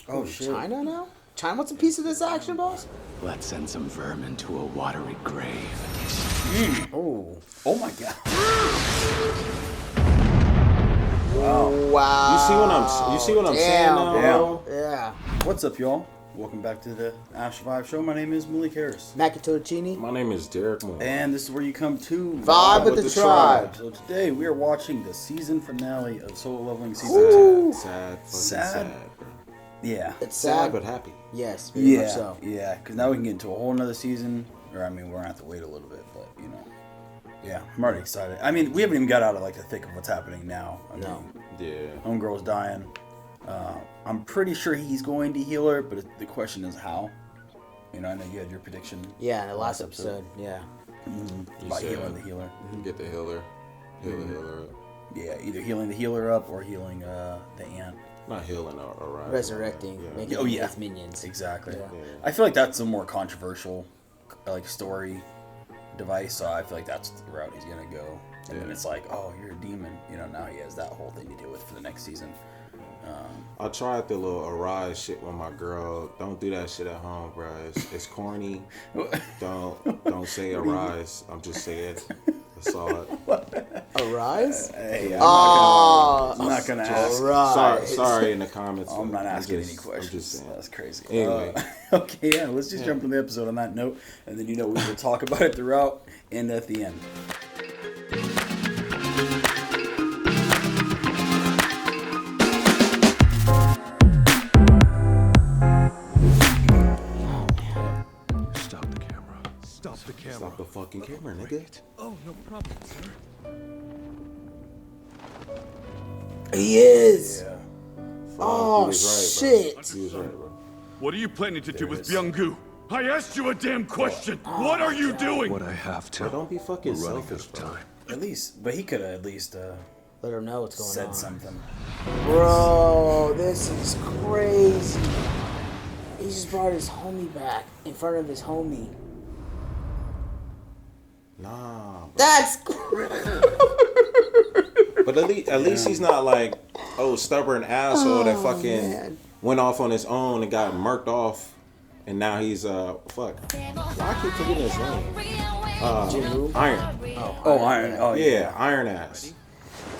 Oh shit. China now? China wants a piece of this action, boss? Let's send some vermin to a watery grave. Oh. Oh my god. Wow. You see what I'm saying now, bro? Yeah. What's up, y'all? Welcome back to the Ash Vibe Show. My name is Malik Harris. Makatochini. My name is Derek Moore. And this is where you come to Vibe with the Tribe. So today we are watching the season finale of Solo Leveling Season 2. Sad, bro. Yeah. It's Sad sad. but happy. Yes, very much Yeah. so. Yeah. Because now we can get into a whole nother season. Or, I mean, we're going to have to wait a little bit, but, you know. Yeah, I'm already excited. I mean, we haven't even got out of, like, the thick of what's happening now. I No. mean, Yeah. Homegirl's dying. I'm pretty sure he's going to heal her, but the question is how. You know, I know you had your prediction. Yeah, in the last episode. Yeah. About said- healing the healer. Get the healer. Heal the healer up. Yeah, either healing the healer up or healing the ant. Not healing or right. Resurrecting. Yeah. Making Oh, yeah. its minions. Exactly. Yeah. I feel like that's a more controversial, like, story device. So I feel like that's the route he's gonna go. And then Yeah. it's like, oh, you're a demon. You know, now he has that whole thing to deal with for the next season. I tried the little arise shit with my girl. Don't do that shit at home, bro. It's corny. Don't say arise. I'm just saying. I saw it. Arise? Hey, Oh, I'm not gonna ask. Arise. Sorry in the comments. I'm not asking just- any questions. I'm just saying. That's crazy. Anyway. Okay, yeah, let's just jump into the episode on that note, and then we will talk about it throughout and at the end. Stop the camera. Stop the camera. Stop the fucking camera, nigga. Oh, no problem, sir. He is. Yeah. Oh, He was right, shit. bro. He was right, bro. What are you planning to do There with it is. Byung-gu? I asked you a damn question. What are you doing? What I have to. Bro, don't be fucking We're running out selfish, of bro. time. At least, but he could have at least Let her know what's going said on. something. Bro, this is crazy. He just brought his homie back in front of his homie. Nah, bro. That's crazy. But at least he's not like, stubborn asshole that fucking man. went off on his own and got murked off, and now he's fuck. Why I keep forgetting his name? Jinwoo? Iron. Oh, Iron. Oh, Yeah, Iron Ass.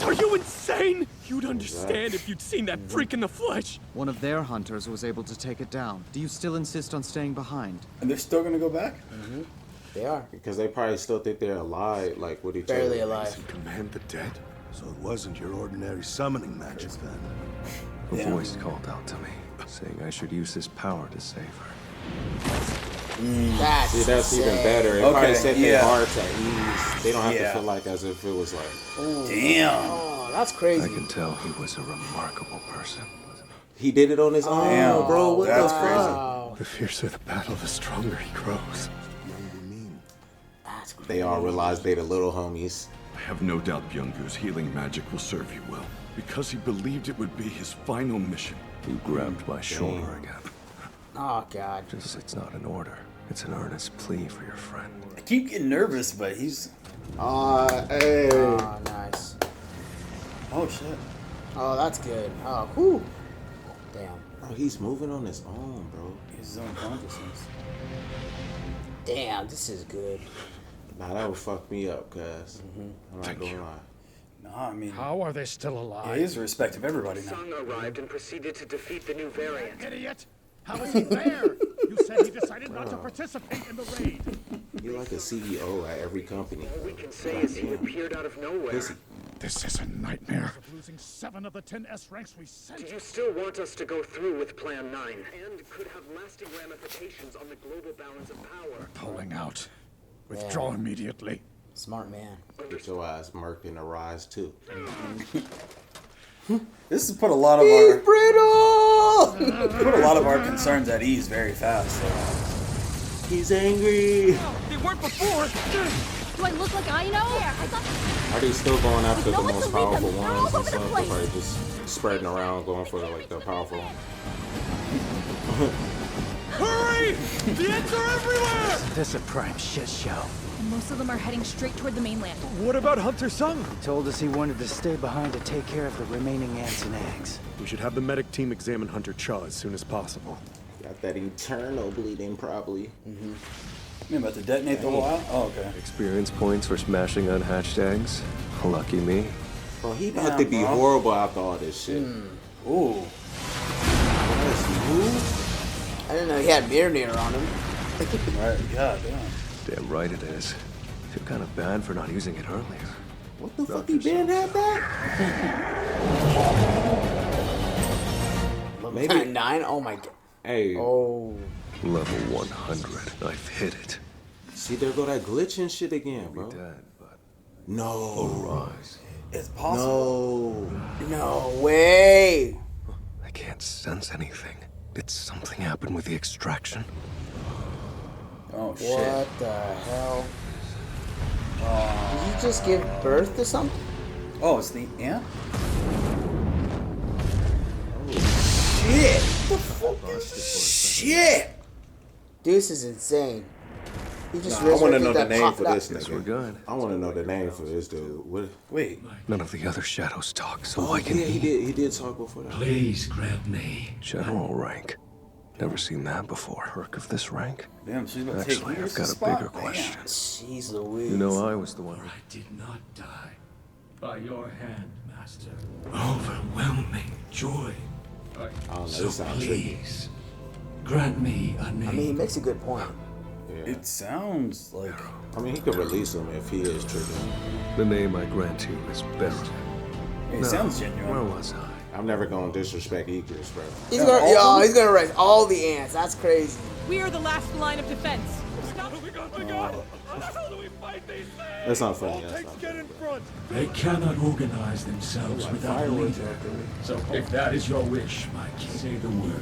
Are you insane? You'd understand if you'd seen that freak in the flesh. One of their hunters was able to take it down. Do you still insist on staying behind? And they're still gonna go back? They are. Because they probably still think they're alive, like with each Barely other. alive. Command the dead. So it wasn't your ordinary summoning magic then? A Yeah. voice called out to me, saying I should use this power to save her. That's, See, that's even insane. better. It probably Okay, set yeah. their hearts at ease. They don't have Yeah. to feel like as if it was like Damn. Oh, that's I crazy. can tell he was a remarkable person. he did it on his own, Damn, bro. What that's the crazy. fuck? Wow. The fiercer the battle, the stronger he grows. That's crazy. They all realized they the little homies. I have no doubt Byung-gu's healing magic will serve you well, because he believed it would be his final mission. You grabbed my shoulder again. Oh, God. Just, it's not an order. It's an earnest plea for your friend. I keep getting nervous, but he's. Hey. Oh, nice. Oh shit. Oh, that's good. Oh, whew. Damn. Bro, he's moving on his own, bro. He's his own consciousness. Damn, this is good. Nah, that would fuck me up, cuz. I'm not gonna lie. Nah, I mean, How are they still alive? he is the respect of everybody now. Sung arrived and proceeded to defeat the new variant. Idiot! How is he there? You said he decided not to participate in the raid. You're like a CEO at every company. All we can say is he appeared out of nowhere. Pussy. This is a nightmare. Losing 7 of the 10 S ranks we Do sent. you still want us to go through with Plan 9? And could have lasting ramifications on the global balance of power. Pulling out. Withdraw immediately. Smart man. Get your ass murked in the rise, too. This has put a lot of He's our brittle! put a lot of our concerns at ease very fast. So. He's angry. They weren't before. Do I look like I know? Yeah, I thought Are they still going after No the one most to lead them. powerful They're all ones and over the stuff? Or place. probably just spreading around, going for like the powerful one. Hurry! The ants are everywhere! This a prime shit show. And most of them are heading straight toward the mainland. What about Hunter Sung? He told us he wanted to stay behind to take care of the remaining ants and eggs. We should have the medic team examine Hunter Cha as soon as possible. Got that eternal bleeding, probably. You about to detonate the whole out? Oh, okay. Experience points for smashing unhatched eggs? Lucky me. Bro, he about to be horrible after all this shit. Ooh. I didn't know he had Mjolnir on him. Right, god damn. Damn right it is. Feel kind of bad for not using it earlier. What the fuck, he been had that? Maybe 9? Oh my god. Hey. Oh. Level 100. I've hit it. See, there go that glitch and shit again, bro. Dead, but No. arise. It's possible. No way. I can't sense anything. Did something happen with the extraction? Oh, shit. What the hell? Did you just give birth to something? Oh, it's the ant? Shit! What the fuck? Shit! This is insane. He just I want to know the that name popped for up. this Guess we're nigga. good. I want to know the name for this dude. What? Wait. None of the other shadows talk, so Oh, why can yeah, he did talk before that. Please grab me. General rank. Never seen that before. Perk of this rank? Damn, she's about to take Actually, I've Lewis's got a spot? bigger Damn. question. Jeez Louise. You know, I was the one who... I did not die. By your hand, Master. Overwhelming joy. Oh, no, So this sounds tricky. please, grant me a name. I mean, he makes a good point. Yeah. It sounds like... I mean, he could release him if he is tricky. The name I grant you is Beryl. It sounds genuine. Where was I? I'm never gonna disrespect Eagles, bro. He's gonna arrest all the ants. That's crazy. We are the last line of defense. That's not funny. That's not Get funny. in front! They cannot organize themselves without a leader. So if that is your wish, Mike, say the word.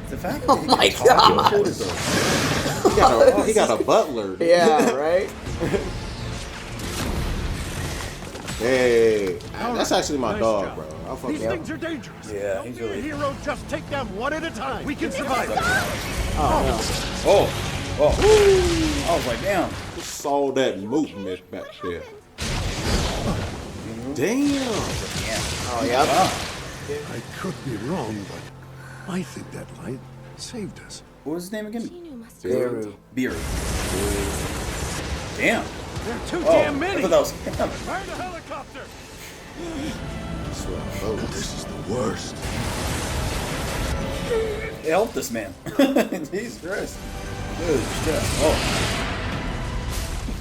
The fact Oh that he my can talk god. is a- He got a butler. Dude. Yeah, right? Hey, that's actually my dog, bro. I'll fuck These him. things are dangerous. Yeah, Don't he's be a really... hero, just take them one at a time. We can survive. Oh! Oh! I was like, damn. Who saw that movement back there? Damn. Oh, yeah. I could be wrong, but I think that light saved us. What was his name again? Beru. Beer. Damn. They're too Oh, damn I many. thought that was... Fire the helicopter. This is the worst. Help this man. Jesus Christ. Good shit. Oh.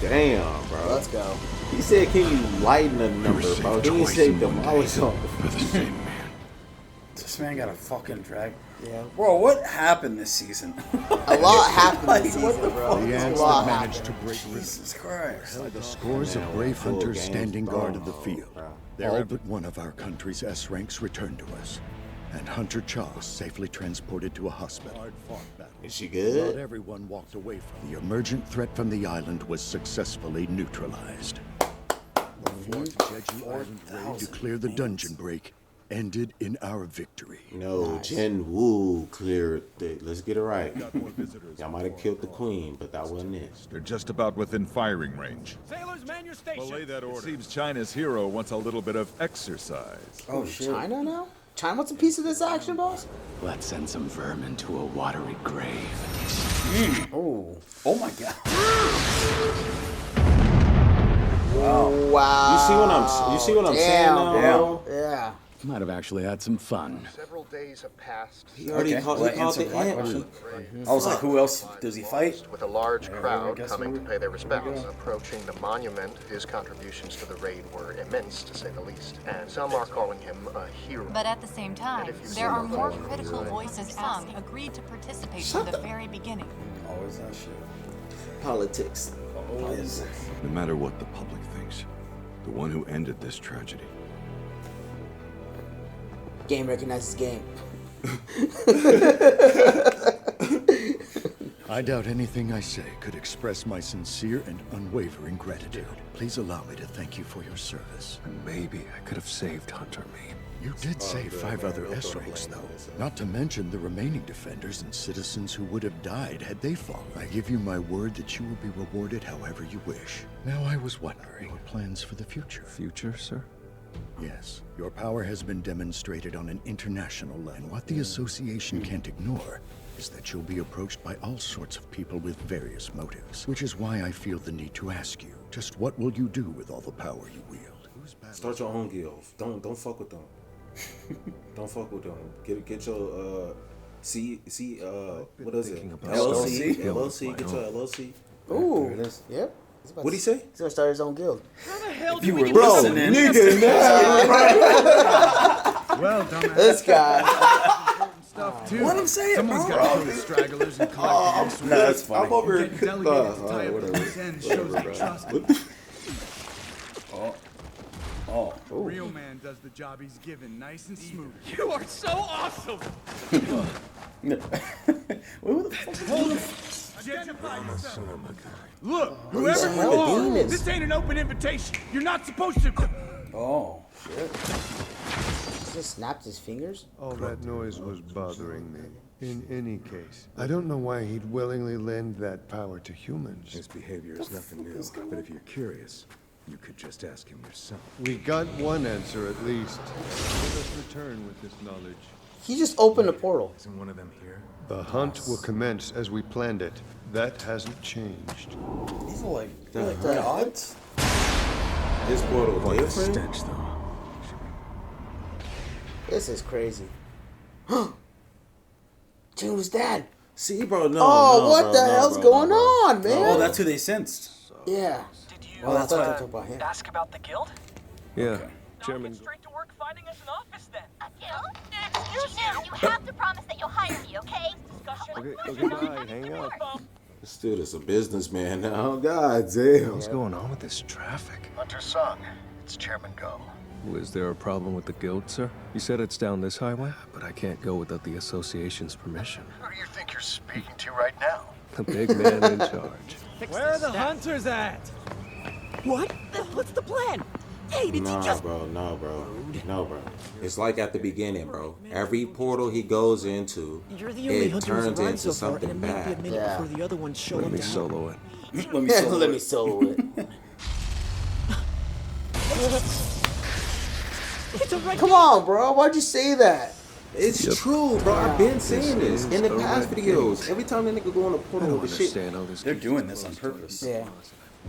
Damn, bro. Let's go. He said, "Can you lighten the number, bro?" He didn't say demolish on. For the same man. This man got a fucking drag. Yeah. Bro, what happened this season? A lot happened Like, this what season, the bro. The A ants lot that managed to happened. break free. Jesus Christ. The scores of brave full hunters game's standing guard of the gone, field. bro. All but one of our country's S ranks returned to us, and Hunter Cha was safely transported to a hospital. Is she Not good? everyone walked away from the emergent threat from the island was successfully neutralized. The fourth Jeju Island raid to clear the dungeon break ended in our victory. No, Jin-Woo cleared it. Let's get it right. Y'all might have killed the queen, but that wasn't it. They're just about within firing range. Sailors, man your station. Belay that order. It seems China's hero wants a little bit of exercise. Oh, shit. China now? China wants a piece of this action, boss? Let's send some vermin to a watery grave. Oh. Oh, my God. Wow. You see what I'm saying Damn, now, bro. Yeah. Might have actually had some fun. Several days have passed. He already Okay, called, well, he called answer the my ant. question. I was like, who else does he fight? With a large I crowd guess coming to maybe. pay their respects. Approaching the monument, his contributions to the raid were immense, to say the least. And some are calling him a hero. But at the same time, And if you there are see more them, critical voices. Some agreed to participate from the very beginning. Always that shit. Politics. No matter what the public thinks, the one who ended this tragedy. Game recognizes game. I doubt anything I say could express my sincere and unwavering gratitude. Please allow me to thank you for your service. And maybe I could have saved Hunter me. You did save 5 other S-ranks, though. Not to mention the remaining defenders and citizens who would have died had they fallen. I give you my word that you will be rewarded however you wish. Now I was wondering, your plans for the future? Future, sir? Yes. Your power has been demonstrated on an international level. And what the Association can't ignore is that you'll be approached by all sorts of people with various motives. Which is why I feel the need to ask you, just what will you do with all the power you wield? Start your own guild. Don't fuck with them. Don't fuck with them. Get your what is it? LLC. Get your LLC. Ooh. There it is. Yep. What'd he say? He's gonna start his own guild. How the hell If do you we were get listening, Nigga, Well, dumbass. This guy. Stuff too. What I'm saying, Someone's bro. got to kill the stragglers and collect No, that's funny. I'm over here. Getting delegated to tie up Whatever. loose ends shows I trust him. Oh. Real man does the job he's given, nice and smooth. You are so awesome! What the fuck? Look, He's whoever one of you the are, demons. this ain't an open invitation. You're not supposed to. Oh, shit. He just snapped his fingers. All that noise was bothering me. In any case, I don't know why he'd willingly lend that power to humans. His behavior is nothing new, but if you're curious, you could just ask him yourself. We got one answer at least. Let us return with this knowledge. He just opened a portal. Isn't one of them here? The hunt will commence as we planned it. That hasn't changed. These are like the gods. This portal Quite a different. stench, though. This is crazy. Jinwoo's dad. See, bro, no. Oh, no, what bro, the no, hell's bro, going no, bro. on, man? Oh, that's who they sensed. Yeah. Did you Oh, that's what I talk about him. ask about the guild? Yeah, Now Chairman. get straight to work finding us an office then. A guild? Excuse you, you have to promise that you'll hire me, okay? Okay, bye. Hang up. This dude is a businessman now. God damn. What's going on with this traffic? Hunter Sung, it's Chairman Go. Was there a problem with the guild, sir? You said it's down this highway, but I can't go without the association's permission. Who do you think you're speaking to right now? The big man in charge. Where are the hunters at? What? What's the plan? Hey, did Nah, you just... bro, no, bro. It's like at the beginning, bro. Every portal he goes into, You're the only it hunter who's turns arrived into so far, and something it might be a bad. minute before the other ones show Let up me to help. solo it. Let me solo Let me it. solo it. It's a right Come on, bro. Why'd you say that? It's true, bro. I've been saying this in the past videos. Every time that nigga go on a I portal don't with shit. understand all this. They're doing this on purpose. Yeah.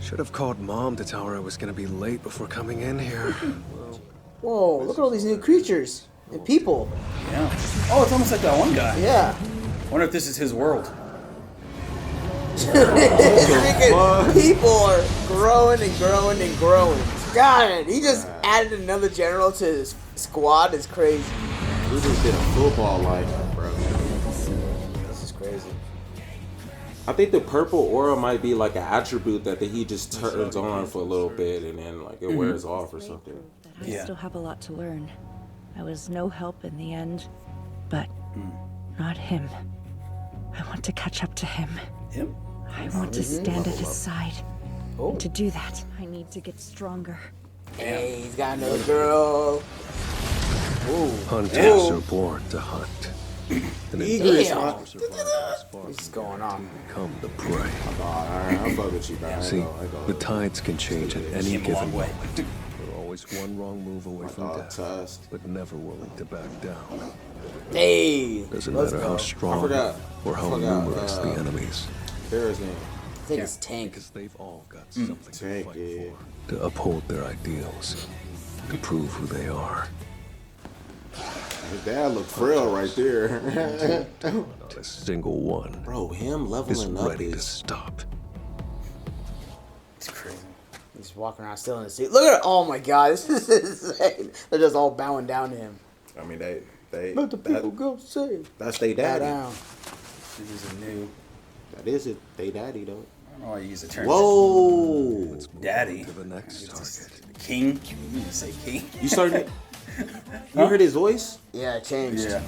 Should have called Mom to tell her I was gonna be late before coming in here. Whoa, look at all these new creatures and people. Yeah. Oh, it's almost like that one guy. Yeah. Wonder if this is his world. Freaking people are growing and growing and growing. God, he just added another general to his squad. It's crazy. We just did a football lineup, bro. This is crazy. I think the purple aura might be like an attribute that he just turns on for a little bit and then like it wears off or something. I still have a lot to learn. I was no help in the end, but not him. I want to catch up to him. Him? I want to stand at his side. And to do that, I need to get stronger. Hey, he's got another girl. Ooh. Hunters are born to hunt. And Damn. What's going on? Become the prey. Alright, I'll fuck with you, bro. See, the tides can change at any given moment. They're always one wrong move away from death, but never willing to back down. Hey, Doesn't matter how strong or how numerous the enemies. Bear's name. I think it's Tank. Because they've all got something Tank, to fight for. To uphold their ideals. To prove who they are. His dad looked frail right there. Not a single one. Bro, him is leveling up ready to is stop. It's crazy. He's walking around still in the seat. Look at it. Oh my god, this is insane. They're just all bowing down to him. I mean, they Let the people go say. That's they Bow daddy. down. This is new. That is it. They daddy though. I don't know why you use the term. Whoa. Daddy. To the next target. King. You can say king. You started it? You heard his voice? Yeah, it changed. Yeah.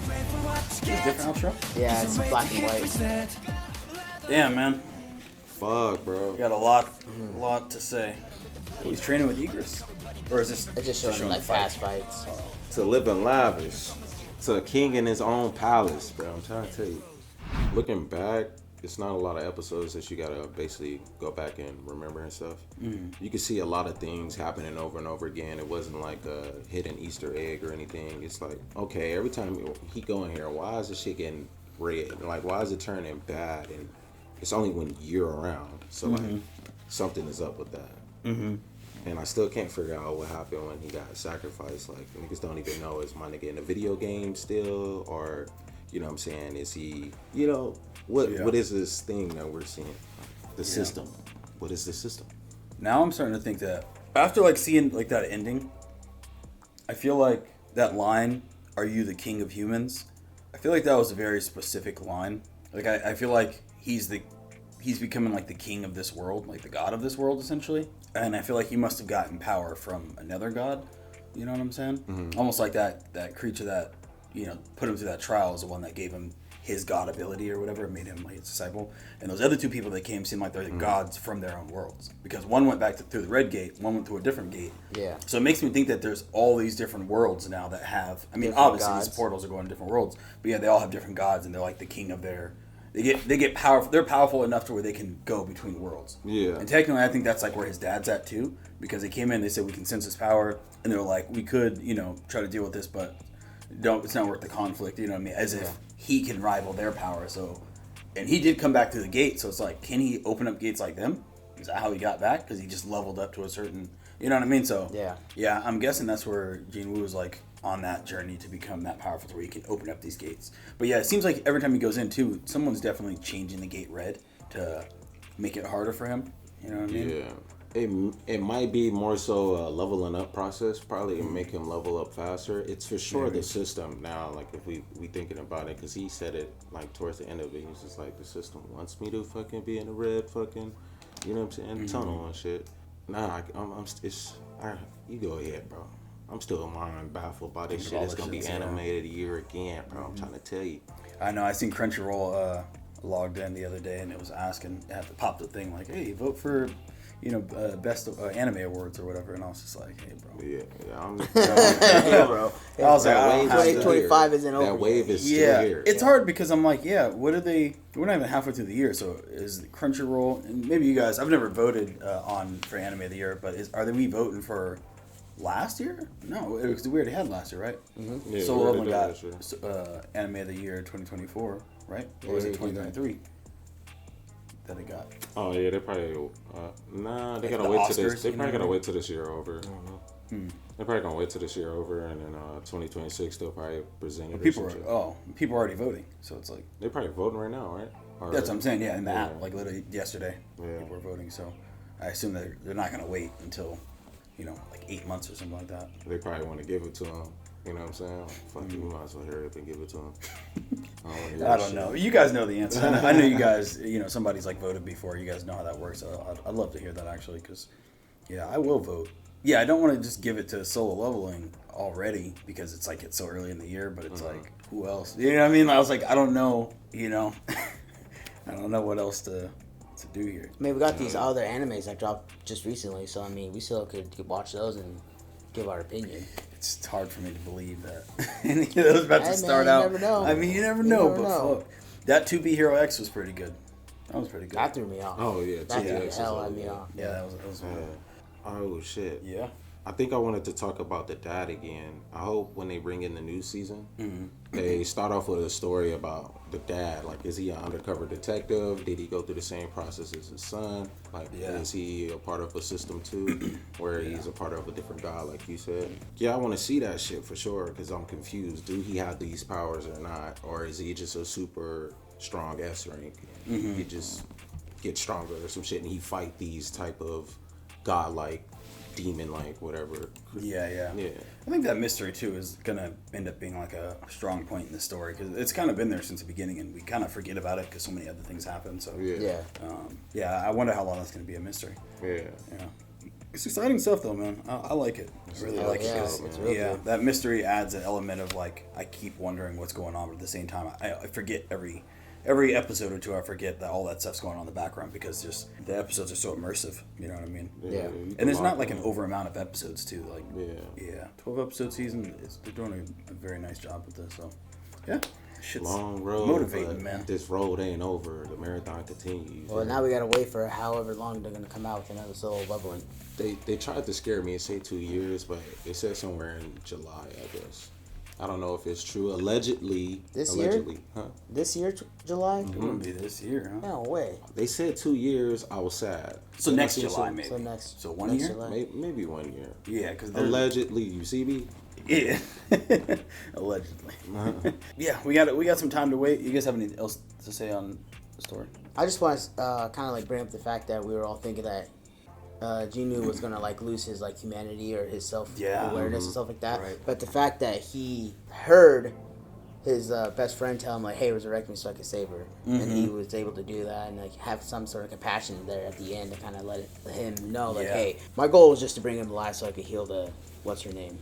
Is it a different outro? Yeah, it's black and white. Damn, man. Fuck, bro. Got a lot to say. He's training with Egress, or is this? It's just showing like fast fights. To live in lavish, to a king in his own palace, bro. I'm trying to tell you. Looking back, it's not a lot of episodes that you gotta basically go back and remember and stuff. You can see a lot of things happening over and over again. It wasn't like a hidden Easter egg or anything. It's like, okay, every time he go in here, why is this shit getting red? Like, why is it turning bad? And it's only when you're around. So like, something is up with that. And I still can't figure out what happened when he got sacrificed. Like, niggas don't even know, is my nigga in a video game still, or you know what I'm saying? Is he, you know, what is this thing that we're seeing? The system. What is the system? Now I'm starting to think that after like seeing like that ending, I feel like that line, "Are you the king of humans?" I feel like that was a very specific line. Like I feel like he's becoming like the king of this world, like the god of this world essentially. And I feel like he must have gotten power from another god. You know what I'm saying? Almost like that creature that, you know, put him through that trial is the one that gave him his god ability or whatever, made him like his disciple. And those other two people that came seemed like they're the gods from their own worlds, because one went back through the red gate, one went through a different gate. Yeah. So it makes me think that there's all these different worlds now that have, I mean, Different obviously gods. these portals are going to different worlds, but yeah, they all have different gods, and they're like the king of their. They get powerful. They're powerful enough to where they can go between worlds. Yeah. And technically, I think that's like where his dad's at too, because they came in, they said we can sense his power, and they're like, we could, you know, try to deal with this, but it's not worth the conflict. You know what I mean? As if he can rival their power. So, and he did come back through the gate. So it's like, can he open up gates like them? Is that how he got back? Because he just leveled up to a certain, you know what I mean? So yeah, I'm guessing that's where Jinwoo was like on that journey to become that powerful, to where he can open up these gates. But yeah, it seems like every time he goes in too, someone's definitely changing the gate red to make it harder for him. You know what I mean? Yeah. It might be more so a leveling up process, probably to make him level up faster. It's for sure the system now, like if we thinking about it, because he said it like towards the end of it, he was just like, the system wants me to fucking be in the red fucking, you know what I'm saying, tunnel and shit. Nah, you go ahead, bro. I'm still mind baffled by this shit. It's gonna be animated a year again, bro. I'm trying to tell you. I know. I seen Crunchyroll logged in the other day, and it was asking, it popped the thing like, "Hey, vote for, you know, best anime awards or whatever," and I was just like, "Hey, bro." Yeah, bro. I was like, 2025 isn't over. That wave is still here. It's hard because I'm like, what are they? We're not even halfway through the year, so is Crunchyroll, and maybe you guys? I've never voted for anime of the year, but we voting for last year? No, because we already had last year, right? Yeah, Solo Leveling got anime of the year 2024, right? Or was it 2023 that it got? Oh yeah, they probably they gotta wait till this. They probably gotta wait till this year over. I don't know. They're probably gonna wait till this year over, and then 2026 they'll probably present it. People are already voting, so it's like they're probably voting right now, right? Or, that's what I'm saying. Yeah, in the app, like literally yesterday, people were voting. So I assume that they're not gonna wait until, you know, like 8 months or something like that. They probably want to give it to them. You know what I'm saying? Fuck you, we might as well hurry up and give it to them. I don't know. You guys know the answer. I know you guys, you know, somebody's like voted before. You guys know how that works. So I'd love to hear that actually, because, yeah, I will vote. Yeah, I don't want to just give it to Solo Leveling already because it's like it's so early in the year, but it's like, who else? You know what I mean? I was like, I don't know, you know. I don't know what else to do here. I mean, we got these other animes that dropped just recently, so I mean, we still could watch those and give our opinion. It's hard for me to believe that any of those about to start out. You never know. I mean, you never know. Fuck. That 2B Hero X was pretty good. That was pretty good. That threw me off. Oh yeah, that threw the hell out of me off. Yeah, that was oh shit. Yeah. I think I wanted to talk about the dad again. I hope when they bring in the new season, they start off with a story about the dad. Like, is he an undercover detective? Did he go through the same process as his son? Like, is he a part of a system too, where he's a part of a different god, like you said? Yeah, I want to see that shit for sure, because I'm confused. Do he have these powers or not? Or is he just a super strong S rank? He just gets stronger or some shit, and he fight these type of godlike, demon-like, whatever. Yeah. I think that mystery too is gonna end up being like a strong point in the story, because it's kind of been there since the beginning, and we kind of forget about it because so many other things happen. So I wonder how long that's gonna be a mystery. Yeah. It's exciting stuff though, man. I like it. I really like it. It's really good. That mystery adds an element of like, I keep wondering what's going on, but at the same time, I forget every every episode or two, I forget that all that stuff's going on in the background because just the episodes are so immersive. You know what I mean? Yeah. And there's not like an over amount of episodes too. Like 12 episode season. They're doing a very nice job with this. So yeah, shit's long road, motivating, man. This road ain't over. The marathon continues. Well, now we gotta wait for however long they're gonna come out with another Solo Leveling. They tried to scare me and say 2 years, but it said somewhere in July, I guess. I don't know if it's true. Allegedly. Year? Huh? This year, July? It wouldn't be this year, huh? No way. They said 2 years. I was sad. So next July, maybe. So 1 year? Maybe 1 year. Yeah, because allegedly, you see me? Yeah. Allegedly. Yeah, we got some time to wait. You guys have anything else to say on the story? I just want to kind of like bring up the fact that we were all thinking that Jinwoo was gonna like lose his like humanity or his self awareness and stuff like that. Right. But the fact that he heard his best friend tell him like, "Hey, resurrect me so I can save her," and he was able to do that and like have some sort of compassion there at the end to kind of let him know like, "Hey, my goal was just to bring him alive so I could heal the what's her name."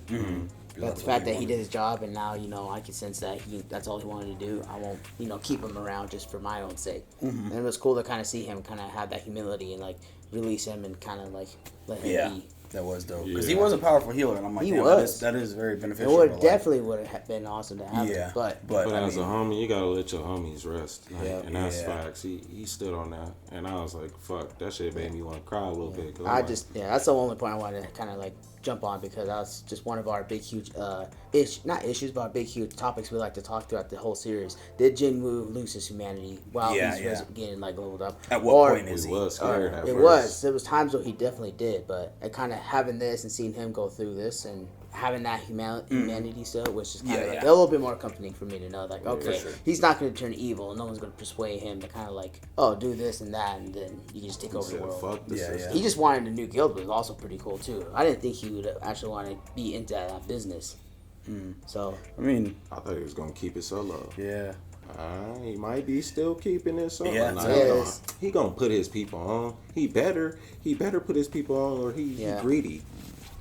But the fact that he did his job and now, I can sense that that's all he wanted to do. I won't, keep him around just for my own sake. And it was cool to kind of see him kind of have that humility and like release him and kind of like let him be. That was dope because he was a powerful healer, and I'm like, that is very beneficial. It definitely would have been awesome to have him, but as a homie, you gotta let your homies rest, and that's facts. He stood on that, and I was like, fuck, that shit made me want to cry a little bit. That's the only point I wanted to kind of like jump on because that's just one of our big huge not issues but our big huge topics we like to talk throughout the whole series. Did Jin-Woo lose his humanity while he's getting like leveled up? At what point is he? Was scared at it first. There was times where he definitely did, but I kind of having this and seeing him go through this and having that humanity still, which is kind of like a little bit more comforting for me to know, like, okay, he's not going to turn evil. No one's going to persuade him to kind of like, oh, do this and that, and then you can just take over the world. Fuck this He just wanted a new guild, but it was also pretty cool too. I didn't think he would actually want to be into that business. So I thought he was going to keep it solo. Yeah. He might be still keeping it solo. Yeah, he gonna put his people on. He better put his people on, or he's greedy.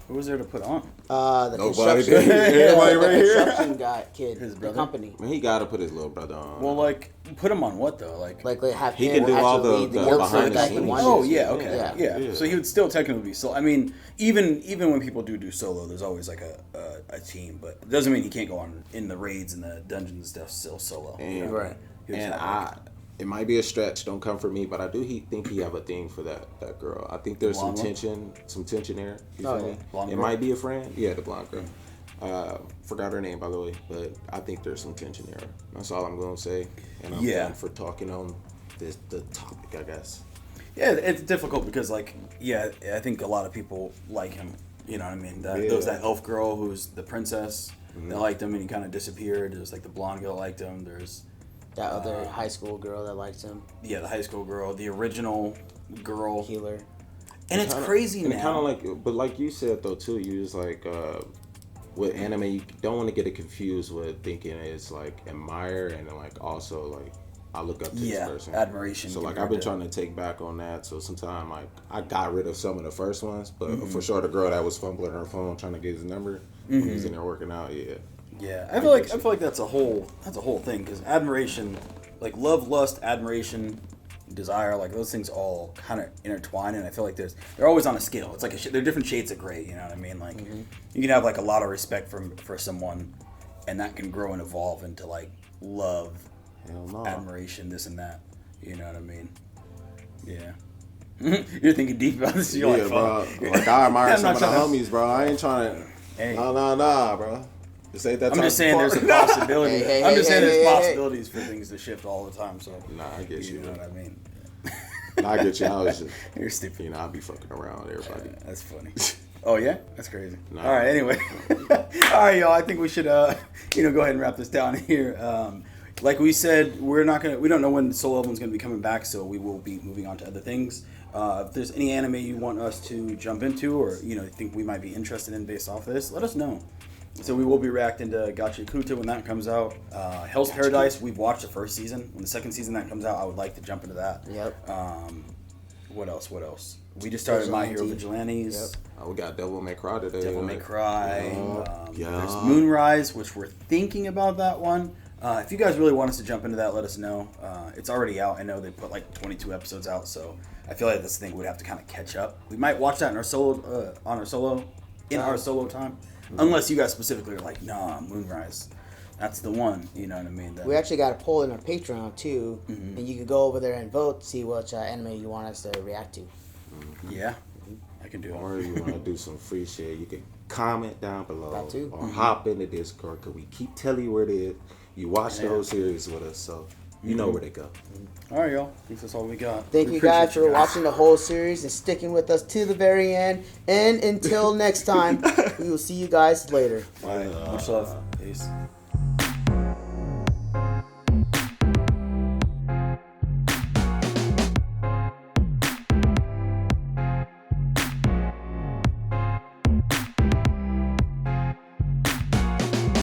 Who was there to put on? The nobody construction, did. construction guy, kid, his the company. Man, he got to put his little brother on. Well, like, put him on what though? Like have he him can do all the guild behind the scenes. Oh yeah, okay, yeah. So he would still technically be solo. I mean, even when people do solo, there's always like a team, but it doesn't mean he can't go on in the raids and the dungeons and stuff still solo. And, right. And it might be a stretch. Don't come for me, but I do think he have a thing for that girl. I think there's some tension there. You feel me? It might be a friend. Yeah, the blonde girl. Forgot her name by the way, but I think there's some tension there. That's all I'm gonna say. And I'm done for talking on the topic, I guess. Yeah, it's difficult because I think a lot of people like him. You know what I mean? There was that elf girl who's the princess. They liked him and he kind of disappeared. There's like the blonde girl liked him. There's that other high school girl that liked him. Yeah, the high school girl, the original girl healer. And it's crazy now. Kind of like, but like you said though too, you was like, with anime, you don't want to get it confused with thinking it's like admire and then like also like I look up to this person. Admiration. So like I've been trying to take back on that. So sometimes like I got rid of some of the first ones, but for sure the girl that was fumbling her phone trying to get his number when he was in there working out, Yeah, I feel like that's a whole thing because admiration, like love, lust, admiration, desire, like those things all kind of intertwine, and I feel like they're always on a scale. It's like they're different shades of gray. You know what I mean? Like you can have like a lot of respect for someone, and that can grow and evolve into like love, admiration, this and that. You know what I mean? Yeah. You're thinking deep about this. You're like, bro. Like I admire some of the homies, bro. I ain't trying to. Hey. Nah, bro. I'm just saying there's a possibility. I'm just saying there's possibilities for things to shift all the time. So I get you. You know what I mean? I get you. I was just, you're stupid. I'll be fucking around with everybody. That's funny. Oh yeah, that's crazy. All right. Anyway, all right, y'all. I think we should go ahead and wrap this down here. Like we said, we don't know when Solo Leveling's gonna be coming back, so we will be moving on to other things. If there's any anime you want us to jump into, or think we might be interested in based off this, let us know. So we will be reacting to Gacha Kuta when that comes out. Hell's Paradise, we've watched the first season. When the second season that comes out, I would like to jump into that. Yep. What else? We just started My Hero Vigilantes. Yep. We got Devil May Cry today. Devil May Cry. There's Moonrise, which we're thinking about that one. If you guys really want us to jump into that, let us know. It's already out. I know they put like 22 episodes out, so I feel like this thing would have to kind of catch up. We might watch that in our solo time, unless you guys specifically are like, nah, Moonrise, that's the one. You know what I mean? We actually got a poll in our Patreon too, and you could go over there and vote, see which anime you want us to react to. Yeah, I can do it. Or you want to do some free shit, you can comment down below. That too. Or hop in the Discord, because we keep telling you where it is. You watch the whole series with us, so you know where they go. All right, y'all. I think that's all we got. Thank you guys for watching the whole series and sticking with us to the very end. And until next time, we will see you guys later. Bye. Much love. Peace.